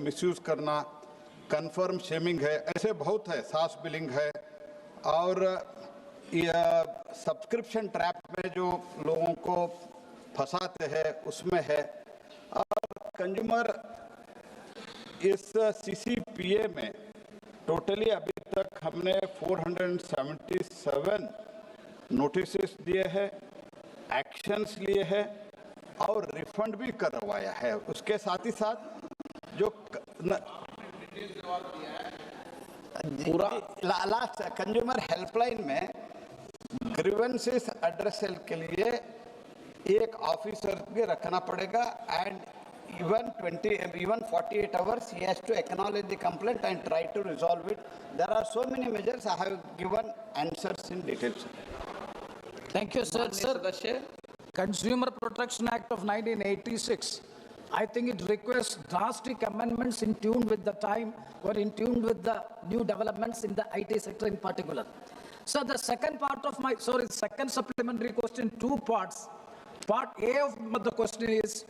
Misuse करना, confirm shaming है, ऐसे बहुत है, सास बिलिंग है, और सब्सक्रिप्शन ट्रैप में जो लोगों को फंसाते हैं उसमें है। और कंज्यूमर इस CCPA में टोटली अभी तक हमने 477 नोटिसेस दिए हैं, एक्शंस लिए हैं और रिफंड भी करवाया है। उसके साथ ही साथ जो पूरा लास्ट कंज्यूमर हेल्पलाइन में ग्रीवेंसेस एड्रेसल के लिए एक ऑफिसर भी रखना पड़ेगा, and even 48 hours he has to acknowledge the complaint and try to resolve it. There are so many measures. I have given answers in details. Thank you, sir. Sir, Consumer Protection Act of 1986, I think it requires drastic amendments in tune with the time or in tune with the new developments in the IT sector in particular. So the second part of my, second supplementary question, two parts. Part A of the question is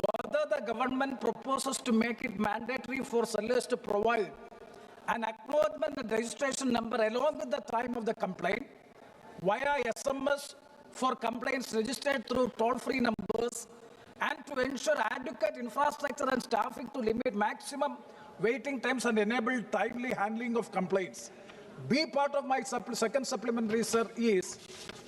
whether the government proposes to make it mandatory for sellers to provide an acknowledgement and registration number along with the time of the complaint via SMS for complaints registered through toll-free numbers, and to ensure adequate infrastructure and staffing to limit maximum waiting times and enable timely handling of complaints. B part of my second supplementary, sir, is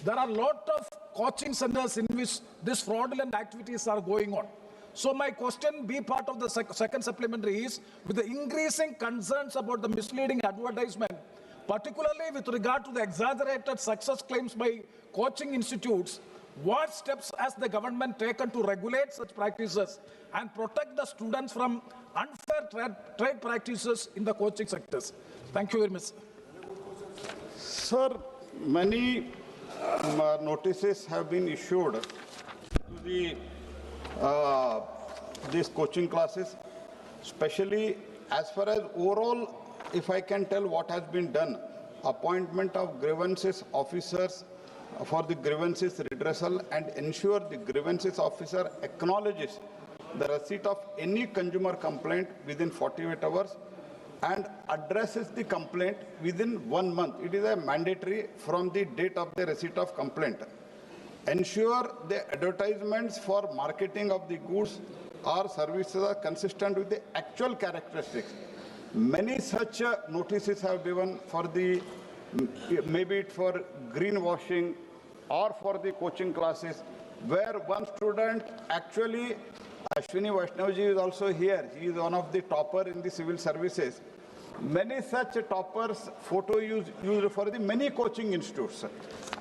there are a lot of coaching centers in which these fraudulent activities are going on. So my question, B part of the second supplementary is, with the increasing concerns about the misleading advertisement, particularly with regard to the exaggerated success claims by coaching institutes, what steps has the government taken to regulate such practices and protect the students from unfair trade practices in the coaching sectors? Thank you very much. Sir, many notices have been issued to the these coaching classes, especially as far as overall, if I can tell what has been done, appointment of grievances officers for the grievances redressal, and ensure the grievances officer acknowledges the receipt of any consumer complaint within 48 hours and addresses the complaint within 1 month. It is a mandatory from the date of the receipt of complaint. Ensure the advertisements for marketing of the goods or services are consistent with the actual characteristics. Many such notices have given for the, maybe for greenwashing or for the coaching classes, where one student actually, Ashwini Vaishnavji is also here. He is one of the topper in the civil services. Many such toppers photo used for the many coaching institutes,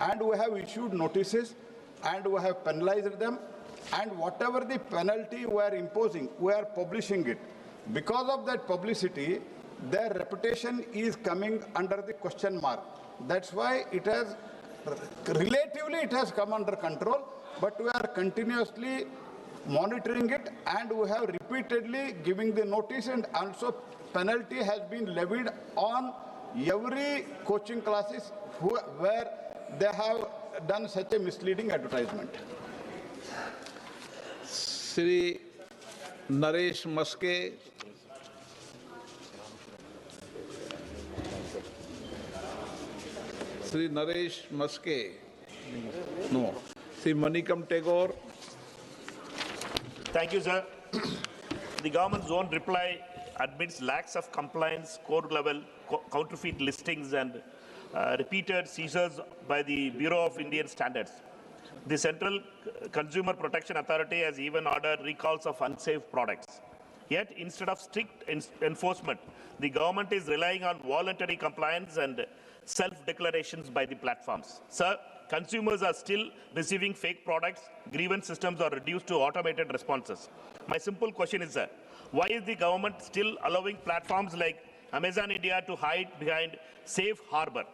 and we have issued notices and we have penalized them, and whatever the penalty we are imposing, we are publishing it. Because of that publicity, their reputation is coming under the question mark. That's why it has, relatively it has come under control, but we are continuously monitoring it, and we have repeatedly giving the notice, and also penalty has been levied on every coaching classes where they have done such a misleading advertisement. Shri Naresh Maske. Shri Naresh Maske. No. Shri Manikam Tagore. Thank you, sir. The government's own reply admits lacks of compliance, code-level counterfeit listings, and repeated seizures by the Bureau of Indian Standards. The Central Consumer Protection Authority has even ordered recalls of unsafe products. Yet, instead of strict enforcement, the government is relying on voluntary compliance and self-declarations by the platforms. Sir, consumers are still receiving fake products. Grievance systems are reduced to automated responses. My simple question is, sir, why is the government still allowing platforms like Amazon India to hide behind safe harbor?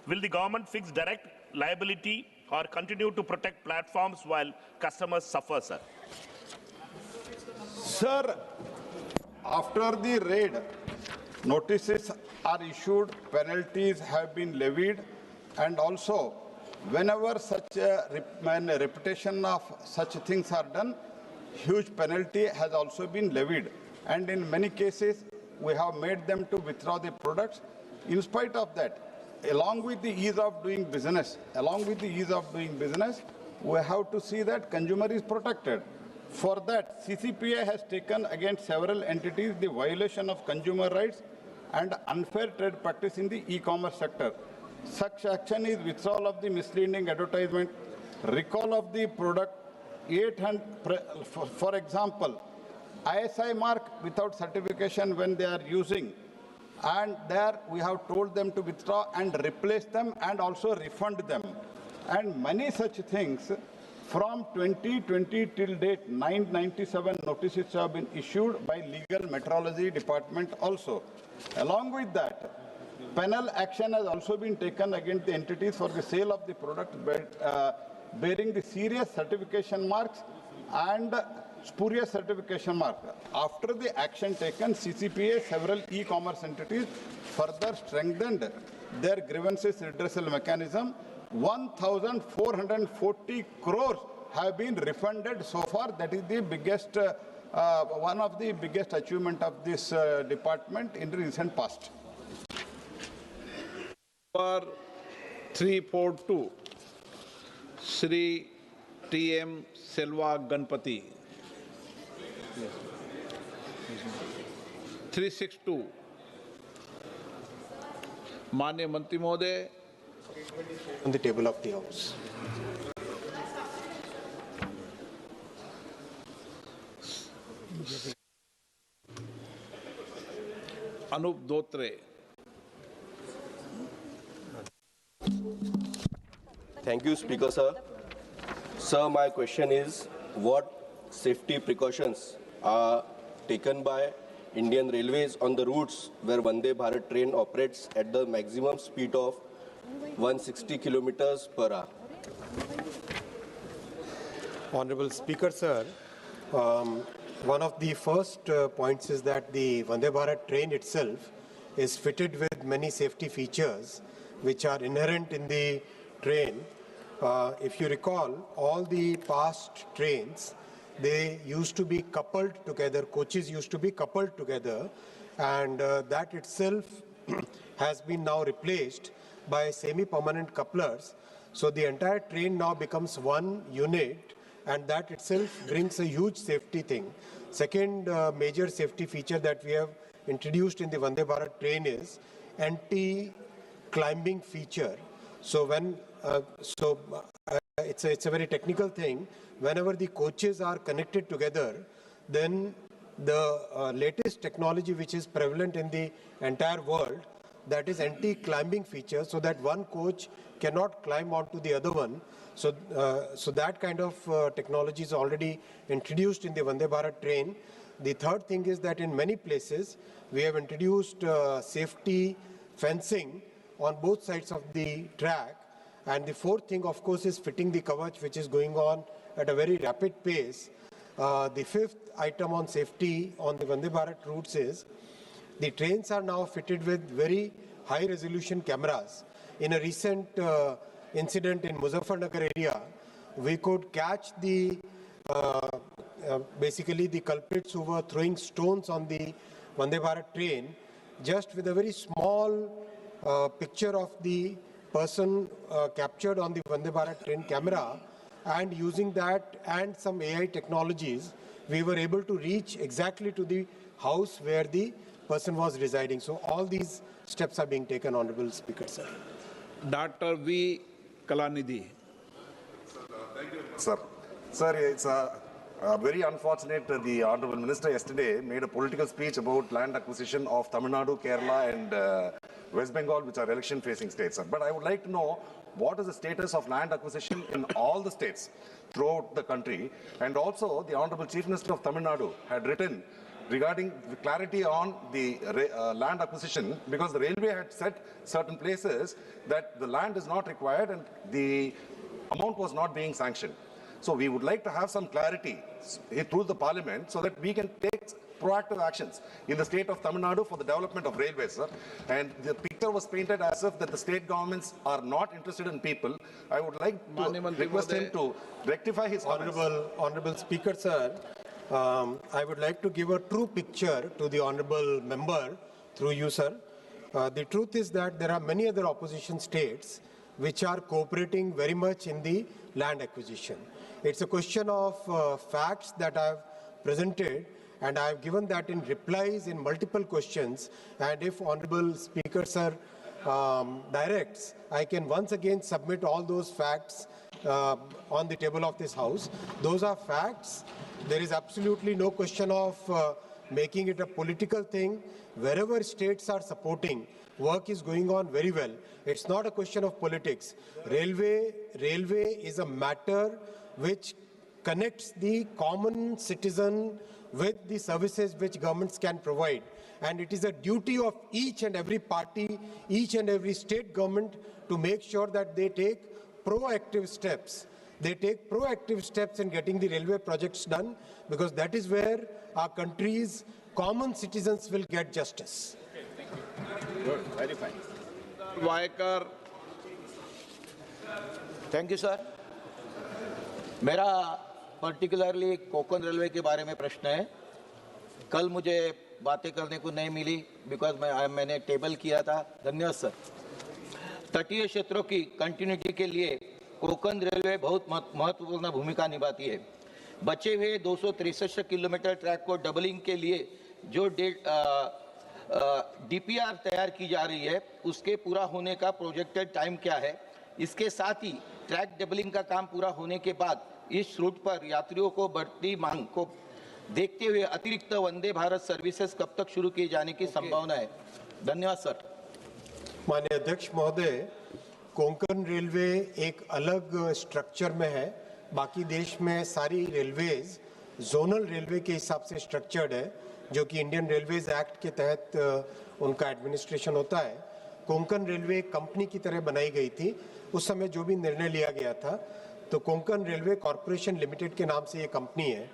Will the government fix direct liability or continue to protect platforms while customers suffer, sir? Sir, after the raid, notices are issued, penalties have been levied, and also whenever such a reputation of such things are done, huge penalty has also been levied. and in many cases, we have made them to withdraw the products. In spite of that, along with the ease of doing business, we have to see that consumer is protected. For that, CCPA has taken against several entities the violation of consumer rights and unfair trade practice in the e-commerce sector. Such action is withdrawal of the misleading advertisement, recall of the product, 800, for example, ISI mark without certification when they are using, and there we have told them to withdraw and replace them and also refund them. And many such things. From 2020 till date, 997 notices have been issued by Legal Metrology Department also. Along with that, penal action has also been taken against the entities for the sale of the product bearing the serious certification marks and spurious certification mark. After the action taken, CCPA, several e-commerce entities further strengthened their grievances redressal mechanism. 1,440 crores have been refunded so far. That is the biggest, one of the biggest achievement of this department in the recent past. Number 342, Shri T.M. Selva Ganpati. 362, Manya Mantri Mohoday. On the table of the House. Anup Dotre. Thank you, Speaker, sir. Sir, my question is, what safety precautions are taken by Indian Railways on the routes where Vande Bharat train operates at the maximum speed of 160 kilometers per hour? Honorable Speaker, sir, one of the first points is that the Vande Bharat train itself is fitted with many safety features which are inherent in the train. If you recall, all the past trains, they used to be coupled together, coaches used to be coupled together, and that itself has been now replaced by semi-permanent couplers. So the entire train now becomes one unit, and that itself brings a huge safety thing. Second major safety feature that we have introduced in the Vande Bharat train is anti-climbing feature. So when it's a very technical thing. Whenever the coaches are connected together, then the latest technology which is prevalent in the entire world, that is anti-climbing feature, so that one coach cannot climb onto the other one. So that kind of technology is already introduced in the Vande Bharat train. The third thing is that in many places we have introduced safety fencing on both sides of the track. And the fourth thing, of course, is fitting the kavach, which is going on at a very rapid pace. The fifth item on safety on the Vande Bharat routes is the trains are now fitted with very high-resolution cameras. In a recent incident in Muzaffarnagar area, we could catch the basically the culprits who were throwing stones on the Vande Bharat train just with a very small picture of the person captured on the Vande Bharat train camera, and using that and some AI technologies, we were able to reach exactly to the house where the person was residing. So all these steps are being taken, Honorable Speaker, sir. Dr. V. Kalanidhi. Thank you, sir. Sir, it's very unfortunate the Honorable Minister yesterday made a political speech about land acquisition of Tamil Nadu, Kerala and West Bengal, which are election-facing states, sir. But I would like to know what is the status of land acquisition in all the states throughout the country. And also, the Honorable Chief Minister of Tamil Nadu had written regarding clarity on the land acquisition, because the railway had said certain places that the land is not required and the amount was not being sanctioned. So we would like to have some clarity through the Parliament so that we can take proactive actions in the state of Tamil Nadu for the development of railways, sir. And the picture was painted as if that the state governments are not interested in people. I would like to request him to rectify his comments. Honorable Speaker, sir, I would like to give a true picture to the honorable member through you, sir. The truth is that there are many other opposition states which are cooperating very much in the land acquisition. It's a question of facts that I have presented, and I have given that in replies in multiple questions. And if honorable Speaker, sir, directs, I can once again submit all those facts on the table of this House. Those are facts. There is absolutely no question of making it a political thing. Wherever states are supporting, work is going on very well. It's not a question of politics. Railway is a matter which connects the common citizen with the services which governments can provide. And it is a duty of each and every party, each and every state government to make sure that they take proactive steps. They take proactive steps in getting the railway projects done, because that is where our country's common citizens will get justice. Good, very fine. Vaikar. Thank you sir. मेरा particularly Konkan railway के बारे में प्रश्न है। कल मुझे बातें करने को नहीं मिली बिकॉज मैंने टेबल किया था। धन्यवाद सर। तटीय क्षेत्रों की कंटिन्यूटी के लिए कोंकण रेलवे बहुत महत्वपूर्ण भूमिका निभाती है। बचे हुए 263 किलोमीटर ट्रैक को डबलिंग के लिए जो डीपीआर तैयार की जा रही है, उसके पूरा होने का प्रोजेक्टेड टाइम क्या है? इसके साथ ही ट्रैक डबलिंग का काम पूरा होने के बाद इस रूट पर यात्रियों को बढ़ती मांग को देखते हुए अतिरिक्त वंदे भारत सर्विसेज कब तक शुरू किए जाने की संभावना है? धन्यवाद सर। माननीय अध्यक्ष महोदय, कोंकण रेलवे एक अलग स्ट्रक्चर में है। बाकी देश में सारी रेलवेज जोनल रेलवे के हिसाब से स्ट्रक्चर्ड है, जो कि इंडियन रेलवेज एक्ट के तहत उनका एडमिनिस्ट्रेशन होता है। कोंकण रेलवे कंपनी की तरह बनाई गई थी। उस समय जो भी निर्णय लिया गया था, तो कोंकण रेलवे कॉरपोरेशन लिमिटेड के नाम से ये कंपनी है।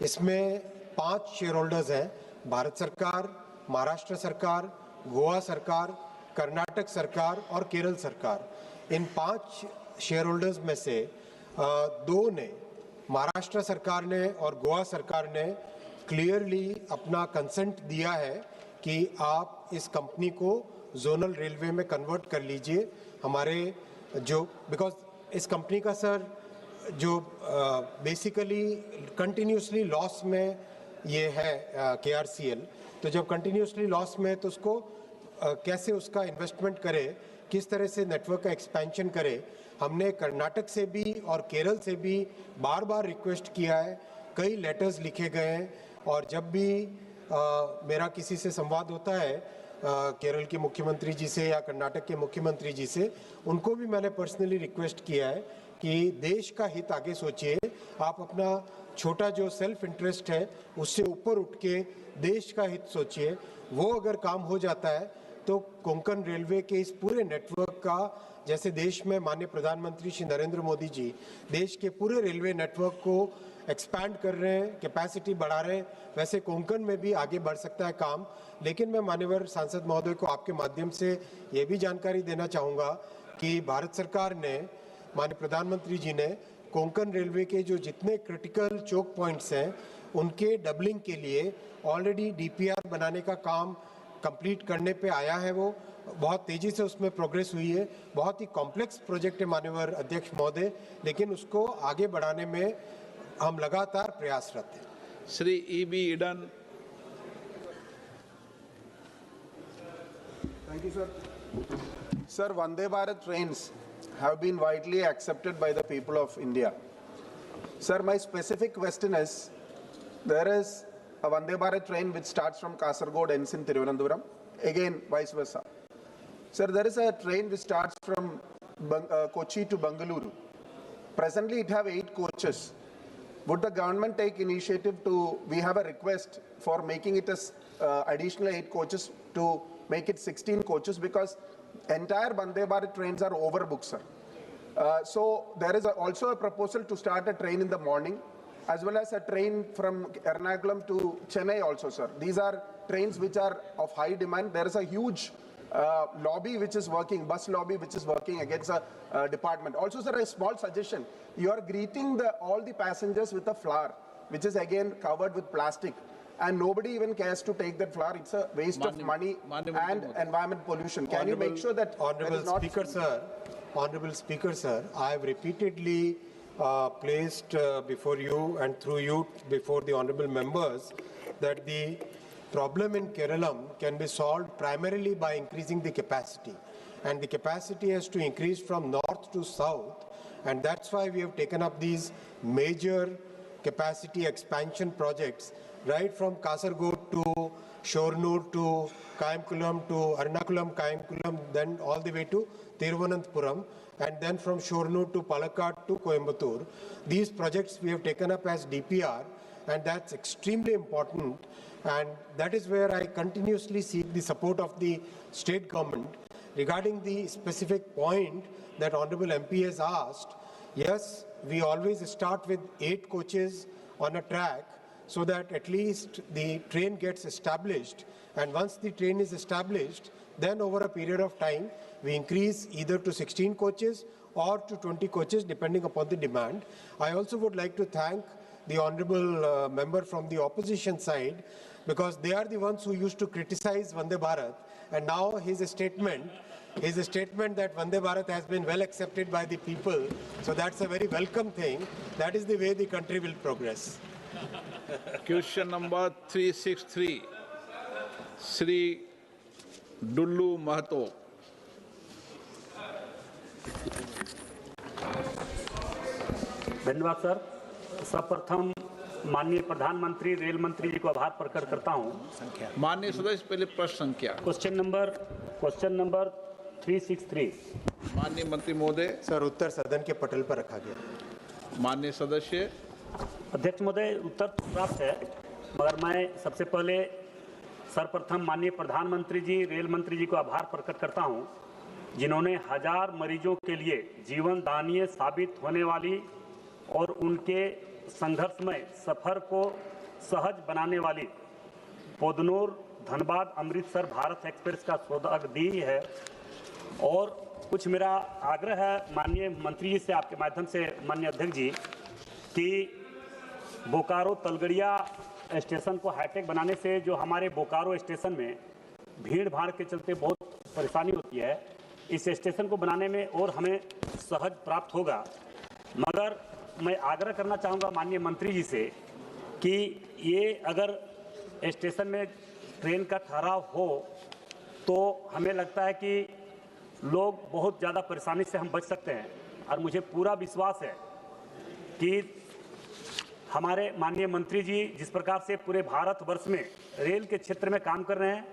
इसमें 5 शेयर होल्डर्स हैं: भारत सरकार, महाराष्ट्र सरकार, गोवा सरकार, कर्नाटक सरकार और केरल सरकार। इन 5 शेयर होल्डर्स में से 2 ने, महाराष्ट्र सरकार ने और गोवा सरकार ने, क्लियरली अपना कंसेंट दिया है कि आप इस कंपनी को जोनल रेलवे में कन्वर्ट कर लीजिए। हमारे जो बिकॉज इस कंपनी का सर जो बेसिकली कंटिन्यूसली लॉस में ये है KRCL, तो जब कंटिन्यूसली लॉस में तो उसको कैसे उसका इन्वेस्टमेंट करे, किस तरह से नेटवर्क का एक्सपेंशन करे। हमने कर्नाटक से भी और केरल से भी बार बार रिक्वेस्ट किया है, कई लेटर्स लिखे गए हैं, और जब भी मेरा किसी से संवाद होता है केरल के मुख्यमंत्री जी से या कर्नाटक के मुख्यमंत्री जी से, उनको भी मैंने पर्सनली रिक्वेस्ट किया है कि देश का हित आगे सोचिए। आप अपना छोटा जो सेल्फ इंटरेस्ट है उससे ऊपर उठ के देश का हित सोचिए। वो अगर काम हो जाता है तो कोंकण रेलवे के इस पूरे नेटवर्क का, जैसे देश में माननीय प्रधानमंत्री श्री नरेंद्र मोदी जी देश के पूरे रेलवे नेटवर्क को एक्सपैंड कर रहे हैं, कैपेसिटी बढ़ा रहे हैं, वैसे कोंकण में भी आगे बढ़ सकता है काम। लेकिन मैं माननीय सांसद महोदय को आपके माध्यम से ये भी जानकारी देना चाहूँगा कि भारत सरकार ने, माननीय प्रधानमंत्री जी ने कोंकण रेलवे के जो जितने क्रिटिकल चोक पॉइंट्स हैं उनके डबलिंग के लिए ऑलरेडी DPR बनाने का काम कंप्लीट करने पे आया है। वो बहुत तेजी से उसमें प्रोग्रेस हुई है। बहुत ही कॉम्प्लेक्स प्रोजेक्ट है माननीय अध्यक्ष महोदय, लेकिन उसको आगे बढ़ाने में हम लगातार प्रयासरत हैं। Shri E.B. Eden. Thank you, sir. Sir, Vande Bharat trains have been widely accepted by the people of India. Sir, my specific question is, there is a Vande Bharat train which starts from Kasaragod, ends in Thiruvananthapuram, again vice versa. Sir, there is a train which starts from Kochi to Bangalore. Presently, it have 8 coaches. Would the government take initiative to, we have a request for making it as additional 8 coaches to make it 16 coaches, because entire Vande Bharat trains are overbooked, sir. So there is also a proposal to start a train in the morning, as well as a train from Ernakulam to Chennai also, sir. These are trains which are of high demand. There is a huge lobby which is working, bus lobby which is working against a department. Also, sir, a small suggestion. You are greeting all the passengers with a flower. which is again covered with plastic. And nobody even cares to take that flower. It's a waste of money and environment pollution. Can you make sure that Honorable Speaker, sir, I have repeatedly placed before you and through you before the honorable members that the problem in Kerala can be solved primarily by increasing the capacity. And the capacity has to increase from north to south. And that's why we have taken up these major capacity expansion projects, right from Kasaragod to Shornur to Kayamkulam to Ernakulam, Kayamkulam, then all the way to Thiruvananthapuram, and then from Shornur to Palakkad to Coimbatore. These projects we have taken up as DPR, and that's extremely important. And that is where I continuously seek the support of the state government. Regarding the specific point that Honorable MP has asked, yes, we always start with 8 coaches on a track so that at least the train gets established. And once the train is established, then over a period of time, we increase either to 16 coaches or to 20 coaches, depending upon the demand. I also would like to thank the honorable member from the opposition side, because they are the ones who used to criticize Vande Bharat, and now his statement that Vande Bharat has been well accepted by the people. So that's a very welcome thing. That is the way the country will progress. Question number 363, Sri Dullu Mahato. धन्यवाद sir. सर्वप्रथम माननीय प्रधानमंत्री rail मंत्री जी को आभार प्रकट करता हूं। माननीय सदस्य पहले प्रश्न संख्या। Question number 363। माननीय मंत्री महोदय। सर, उत्तर सदन के पटल पर रखा गया। माननीय सदस्य। अध्यक्ष महोदय, उत्तर तो प्राप्त है, मगर मैं सबसे पहले सर्वप्रथम माननीय प्रधानमंत्री जी रेल मंत्री जी को आभार प्रकट करता हूं, जिन्होंने 1000 मरीजों के लिए जीवन दानीय साबित होने वाली और उनके संघर्षमय सफर को सहज बनाने वाली पोदनूर धनबाद अमृतसर भारत एक्सप्रेस का सौगात दी है। और कुछ मेरा आग्रह है माननीय मंत्री जी से, आपके माध्यम से माननीय अध्यक्ष जी, कि बोकारो तलगड़िया स्टेशन को हाईटेक बनाने से जो हमारे बोकारो स्टेशन में भीड़ भाड़ के चलते बहुत परेशानी होती है, इस स्टेशन को बनाने में और हमें सहज प्राप्त होगा। मगर मैं आग्रह करना चाहूँगा माननीय मंत्री जी से कि ये अगर स्टेशन में ट्रेन का ठहराव हो तो हमें लगता है कि लोग बहुत ज़्यादा परेशानी से हम बच सकते हैं। और मुझे पूरा विश्वास है कि हमारे माननीय मंत्री जी जिस प्रकार से पूरे भारतवर्ष में रेल के क्षेत्र में काम कर रहे हैं,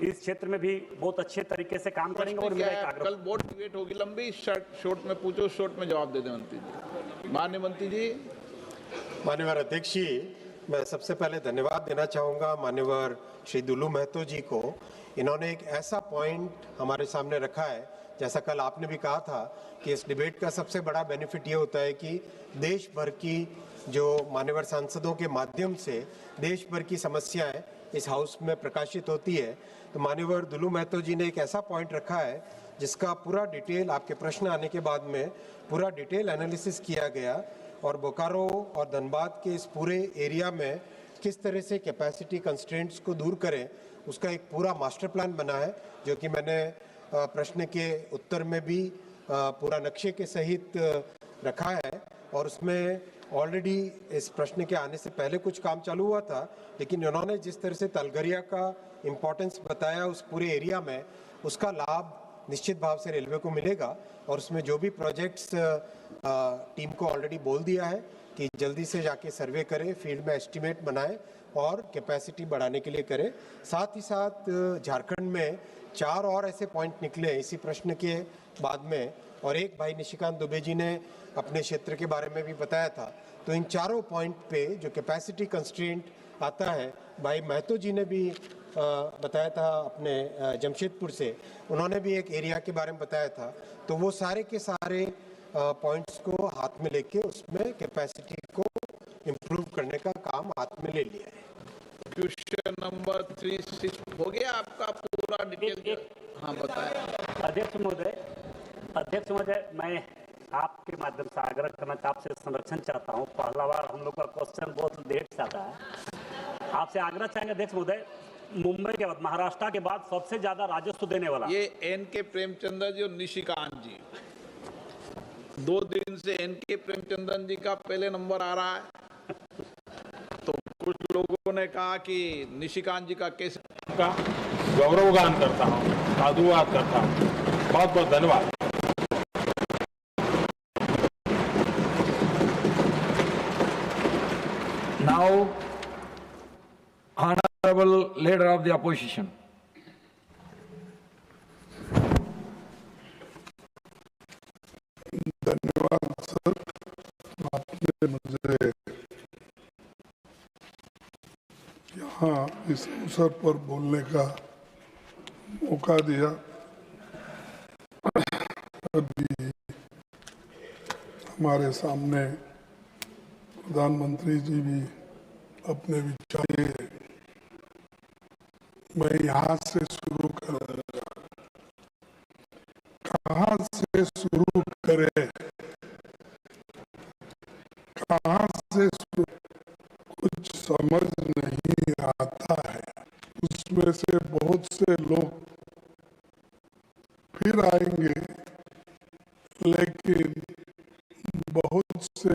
इस क्षेत्र में भी बहुत अच्छे तरीके से काम करेंगे। और मेरा एक आग्रह, कल बहुत डिबेट होगी लंबी, शॉर्ट में पूछो, शॉर्ट में जवाब दे दें मंत्री जी। माननीय मंत्री जी। माननीय अध्यक्ष जी, मैं सबसे पहले धन्यवाद देना चाहूँगा माननीय श्री दुल्लू महतो जी को। इन्होंने एक ऐसा पॉइंट हमारे सामने रखा है, जैसा कल आपने भी कहा था कि इस डिबेट का सबसे बड़ा बेनिफिट ये होता है कि देश भर की जो मान्यवर सांसदों के माध्यम से देश भर की समस्याएं इस हाउस में प्रकाशित होती है। तो मान्यवर दुल्लू महतो जी ने एक ऐसा पॉइंट रखा है जिसका पूरा डिटेल आपके प्रश्न आने के बाद में पूरा डिटेल एनालिसिस किया गया, और बोकारो और धनबाद के इस पूरे एरिया में किस तरह से कैपेसिटी कंस्ट्रेंट्स को दूर करें, उसका एक पूरा मास्टर प्लान बना है, जो कि मैंने प्रश्न के उत्तर में भी पूरा नक्शे के सहित रखा है। और उसमें ऑलरेडी इस प्रश्न के आने से पहले कुछ काम चालू हुआ था, लेकिन उन्होंने जिस तरह से तलगरिया का इम्पोर्टेंस बताया उस पूरे एरिया में, उसका लाभ निश्चित भाव से रेलवे को मिलेगा। और उसमें जो भी प्रोजेक्ट्स टीम को ऑलरेडी बोल दिया है कि जल्दी से जाके सर्वे करें, फील्ड में एस्टिमेट बनाएं और कैपेसिटी बढ़ाने के लिए करें। साथ ही साथ झारखंड में 4 और ऐसे पॉइंट निकले इसी प्रश्न के बाद में, और एक भाई निशिकांत दुबे जी ने अपने क्षेत्र के बारे में भी बताया था। तो इन चारों पॉइंट पे जो कैपेसिटी कंस्ट्रेंट आता है, भाई महतो जी ने भी बताया था अपने जमशेदपुर से, उन्होंने भी एक एरिया के बारे में बताया था। तो वो सारे के सारे पॉइंट्स को हाथ में लेके उसमें कैपेसिटी को इम्प्रूव करने का काम हाथ में ले लिया है। क्वेश्चन नंबर 36 हो गया आपका पूरा डिटेल? हाँ बताएं। अध्यक्ष महोदय, मैं आपके माध्यम से आग्रह करना आपसे संरक्षण चाहता हूं। पहला बार हम लोग का क्वेश्चन बहुत लेट से आता है। आपसे आग्रह चाहेंगे अध्यक्ष महोदय, मुंबई के बाद महाराष्ट्र के बाद सबसे ज्यादा राजस्व देने वाला ये एन.के. प्रेमचंद्र जी और निशिकांत जी, 2 दिन से एन.के. प्रेमचंद्रन जी का पहले नंबर आ रहा है। तो कुछ लोगों ने कहा कि निशिकांत जी का कैसे का गौरवगान करता हूँ, साधुवाद करता हूँ। बहुत बहुत धन्यवाद। Now, Honorable Leader of the Opposition. धन्यवाद सर, आपने मुझे यहाँ इस अवसर पर बोलने का मौका दिया। अभी हमारे सामने प्रधानमंत्री जी भी अपने विचार, मैं यहाँ से शुरू करूँगा। कहाँ से शुरू करें, कहाँ से कुछ समझ नहीं आता है। उसमें से बहुत से लोग फिर आएंगे, लेकिन बहुत से